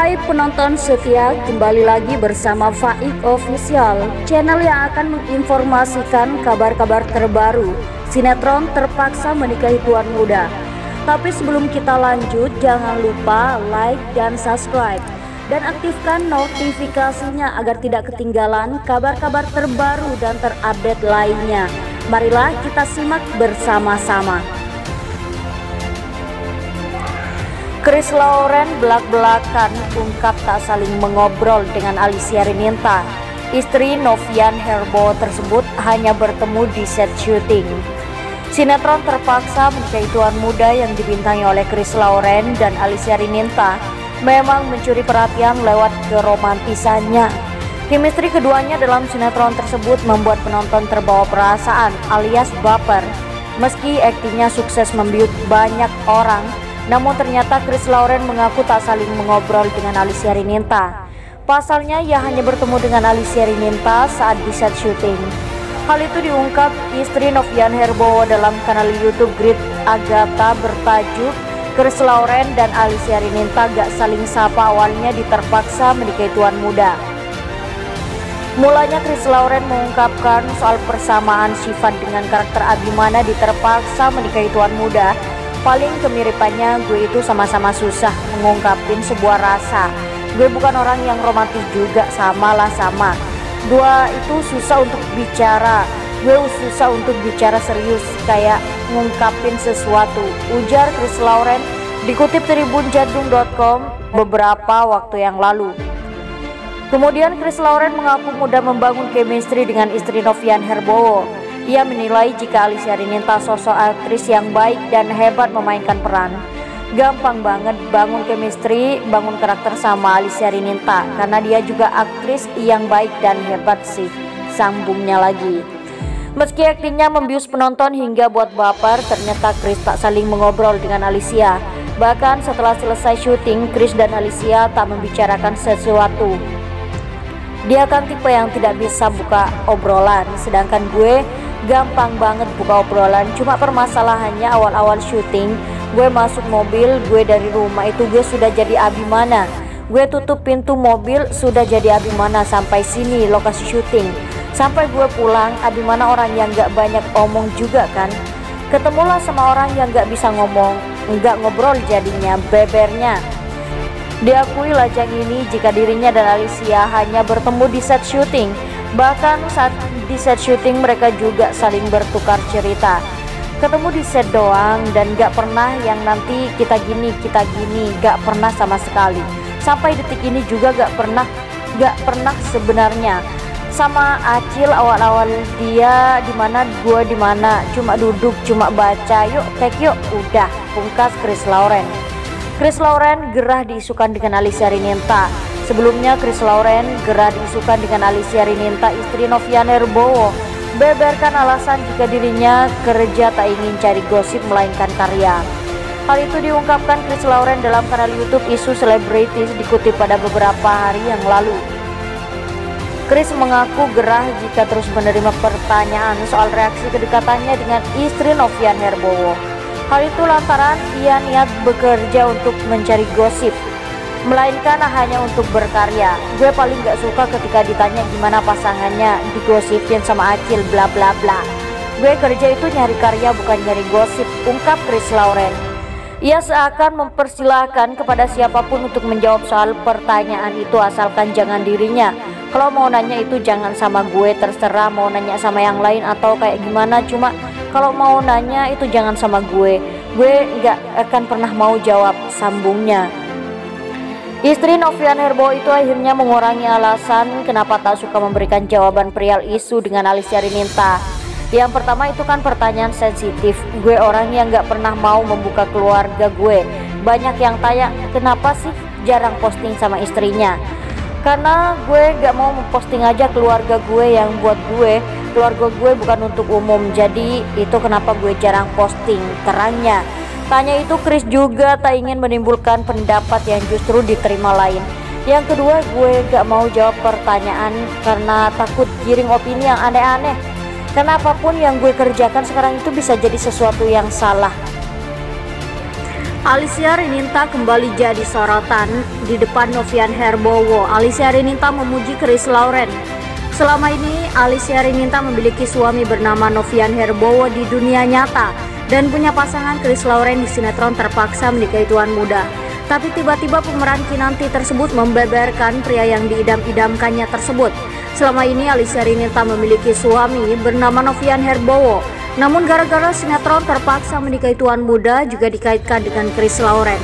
Hai penonton setia, kembali lagi bersama Faik Official, channel yang akan menginformasikan kabar-kabar terbaru sinetron terpaksa menikahi tuan muda. Tapi sebelum kita lanjut, jangan lupa like dan subscribe dan aktifkan notifikasinya agar tidak ketinggalan kabar-kabar terbaru dan terupdate lainnya. Marilah kita simak bersama-sama. Chris Lauren belak-belakan ungkap tak saling mengobrol dengan Alicia Rininta. Istri Novian Herbo tersebut hanya bertemu di set syuting. Sinetron terpaksa menikahi tuan muda yang dibintangi oleh Chris Lauren dan Alicia Rininta memang mencuri perhatian lewat keromantisannya. Chemistry keduanya dalam sinetron tersebut membuat penonton terbawa perasaan alias baper. Meski aktingnya sukses membius banyak orang, namun ternyata Chris Lauren mengaku tak saling mengobrol dengan Alicia Rininta. Pasalnya ia hanya bertemu dengan Alicia Rininta saat di set syuting. Hal itu diungkap istri Novian Herbo dalam kanal YouTube Grit Agatha bertajuk Chris Lauren dan Alicia Rininta gak saling sapa awalnya diterpaksa menikahi tuan muda. Mulanya Chris Lauren mengungkapkan soal persamaan sifat dengan karakter Abimana diterpaksa menikahi tuan muda. Paling kemiripannya gue itu sama-sama susah mengungkapin sebuah rasa. Gue bukan orang yang romantis juga, sama. Gue itu susah untuk bicara. Gue susah untuk bicara serius kayak ngungkapin sesuatu, ujar Chris Lauren dikutip tribunjadung.com beberapa waktu yang lalu. Kemudian Chris Lauren mengaku mudah membangun chemistry dengan istri Novian Herbowo. Ia menilai jika Alicia Rininta sosok aktris yang baik dan hebat memainkan peran. Gampang banget bangun chemistry, bangun karakter sama Alicia Rininta karena dia juga aktris yang baik dan hebat sih, sambungnya lagi. Meski aktingnya membius penonton hingga buat baper, ternyata Chris tak saling mengobrol dengan Alicia. Bahkan setelah selesai syuting, Chris dan Alicia tak membicarakan sesuatu. Dia kan tipe yang tidak bisa buka obrolan, sedangkan gue gampang banget buka obrolan. Cuma permasalahannya awal-awal syuting, gue masuk mobil, gue dari rumah itu gue sudah jadi Abimana. Gue tutup pintu mobil sudah jadi Abimana sampai sini lokasi syuting. Sampai gue pulang, Abimana orang yang gak banyak omong juga kan. Ketemulah sama orang yang gak bisa ngomong, gak ngobrol jadinya, bebernya. Diakui lajang ini jika dirinya dan Alicia hanya bertemu di set syuting. Bahkan saat di set syuting mereka juga saling bertukar cerita. Ketemu di set doang dan gak pernah yang nanti kita gini, gak pernah sama sekali. Sampai detik ini juga gak pernah sebenarnya. Sama Acil awal-awal dia dimana, gue dimana, cuma duduk, cuma baca, yuk take yuk, udah, pungkas Chris Lauren. Chris Lauren gerah diisukan dengan Alicia Rininta. Sebelumnya Chris Lauren gerah diisukan dengan Alicia Rininta, istri Novian Herbowo. Beberkan alasan jika dirinya kerja tak ingin cari gosip melainkan karya. Hal itu diungkapkan Chris Lauren dalam kanal YouTube Isu Selebritis dikutip pada beberapa hari yang lalu. Chris mengaku gerah jika terus menerima pertanyaan soal reaksi kedekatannya dengan istri Novian Herbowo. Hal itu lantaran ia niat bekerja untuk mencari gosip, melainkan hanya untuk berkarya. Gue paling gak suka ketika ditanya gimana pasangannya digosipin sama Acil bla bla bla. Gue kerja itu nyari karya bukan nyari gosip, ungkap Chris Lauren. Ia seakan mempersilahkan kepada siapapun untuk menjawab soal pertanyaan itu asalkan jangan dirinya. Kalau mau nanya itu jangan sama gue, terserah mau nanya sama yang lain atau kayak gimana, cuma kalau mau nanya itu jangan sama gue gak akan pernah mau jawab, sambungnya. Istri Novian Herbo itu akhirnya mengurangi alasan kenapa tak suka memberikan jawaban perihal isu dengan Alicia Rininta. Yang pertama itu kan pertanyaan sensitif. Gue orang yang gak pernah mau membuka keluarga gue. Banyak yang tanya kenapa sih jarang posting sama istrinya. Karena gue gak mau memposting aja keluarga gue yang buat gue. Keluarga gue bukan untuk umum, jadi itu kenapa gue jarang posting, terangnya. Tanya itu Chris juga tak ingin menimbulkan pendapat yang justru diterima lain. Yang kedua, gue gak mau jawab pertanyaan karena takut giring opini yang aneh-aneh. Karena apapun yang gue kerjakan sekarang itu bisa jadi sesuatu yang salah. Alicia Rininta kembali jadi sorotan di depan Novian Herbowo. Alicia Rininta memuji Chris Lauren. Selama ini Alicia Rininta memiliki suami bernama Novian Herbowo di dunia nyata dan punya pasangan Chris Lauren di sinetron Terpaksa Menikahi Tuan Muda. Tapi tiba-tiba pemeran Kinanti tersebut membeberkan pria yang diidam-idamkannya tersebut. Selama ini Alicia Rininta memiliki suami bernama Novian Herbowo. Namun gara-gara sinetron Terpaksa Menikahi Tuan Muda juga dikaitkan dengan Chris Lauren.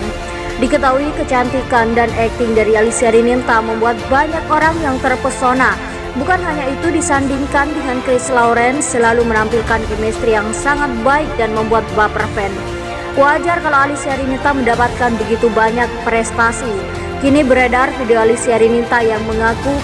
Diketahui kecantikan dan akting dari Alicia Rininta membuat banyak orang yang terpesona. Bukan hanya itu, disandingkan dengan Chris Lauren selalu menampilkan chemistry yang sangat baik dan membuat baper fan. Wajar kalau Alicia Rininta mendapatkan begitu banyak prestasi. Kini beredar video Alicia Rininta yang mengakui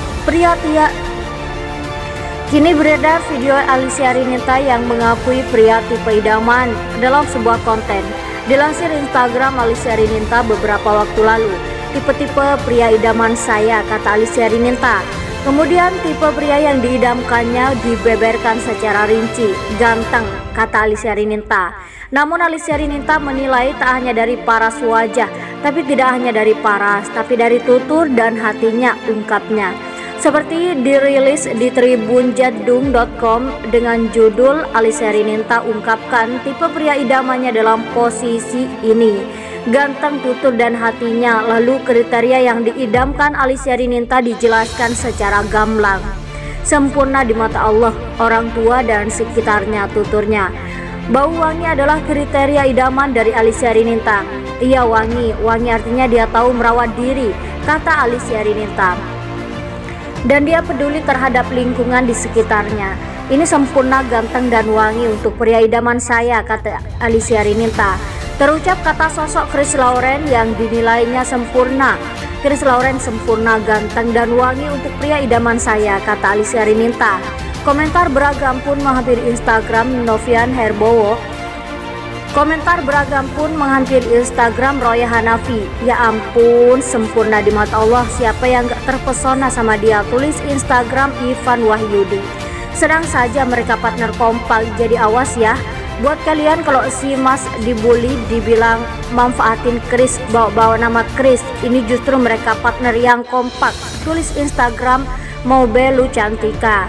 pria tipe idaman dalam sebuah konten. Dilansir Instagram Alicia Rininta beberapa waktu lalu, tipe-tipe pria idaman saya, kata Alicia Rininta. Kemudian tipe pria yang diidamkannya dibeberkan secara rinci. Ganteng, kata Alicia Rininta. Namun Alicia Rininta menilai tak hanya dari paras wajah, tapi tidak hanya dari paras, tapi dari tutur dan hatinya, ungkapnya. Seperti dirilis di tribunjadung.com dengan judul Alicia Rininta ungkapkan tipe pria idamannya dalam posisi ini, ganteng, tutur dan hatinya. Lalu kriteria yang diidamkan Alicia Rininta dijelaskan secara gamblang. Sempurna di mata Allah, orang tua dan sekitarnya, tuturnya. Bau wangi adalah kriteria idaman dari Alicia Rininta. Iya, wangi artinya dia tahu merawat diri, kata Alicia Rininta. Dan dia peduli terhadap lingkungan di sekitarnya. Ini sempurna, ganteng dan wangi untuk pria idaman saya, kata Alicia Rininta. Terucap kata sosok Chris Lauren yang dinilainya sempurna. Chris Lauren sempurna, ganteng dan wangi untuk pria idaman saya, kata Alicia Rininta. Komentar beragam pun menghampiri Instagram Novian Herbowo. Roya Hanafi. Ya ampun, sempurna di mata Allah, siapa yang gak terpesona sama dia, tulis Instagram Ivan Wahyudi. Sedang saja mereka partner kompak, jadi awas ya. Buat kalian kalau si Mas dibully dibilang manfaatin Chris, bawa nama Chris, ini justru mereka partner yang kompak, tulis Instagram Mobelu Cantika.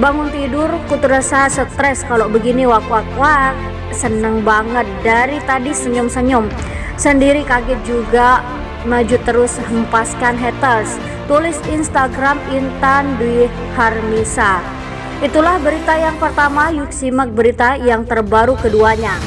Bangun tidur kuterasa stres kalau begini, wak. Seneng banget, dari tadi senyum-senyum sendiri, kaget juga, maju terus hempaskan haters, tulis Instagram Intan Dwi Harmisa. Itulah berita yang pertama, yuk simak berita yang terbaru keduanya.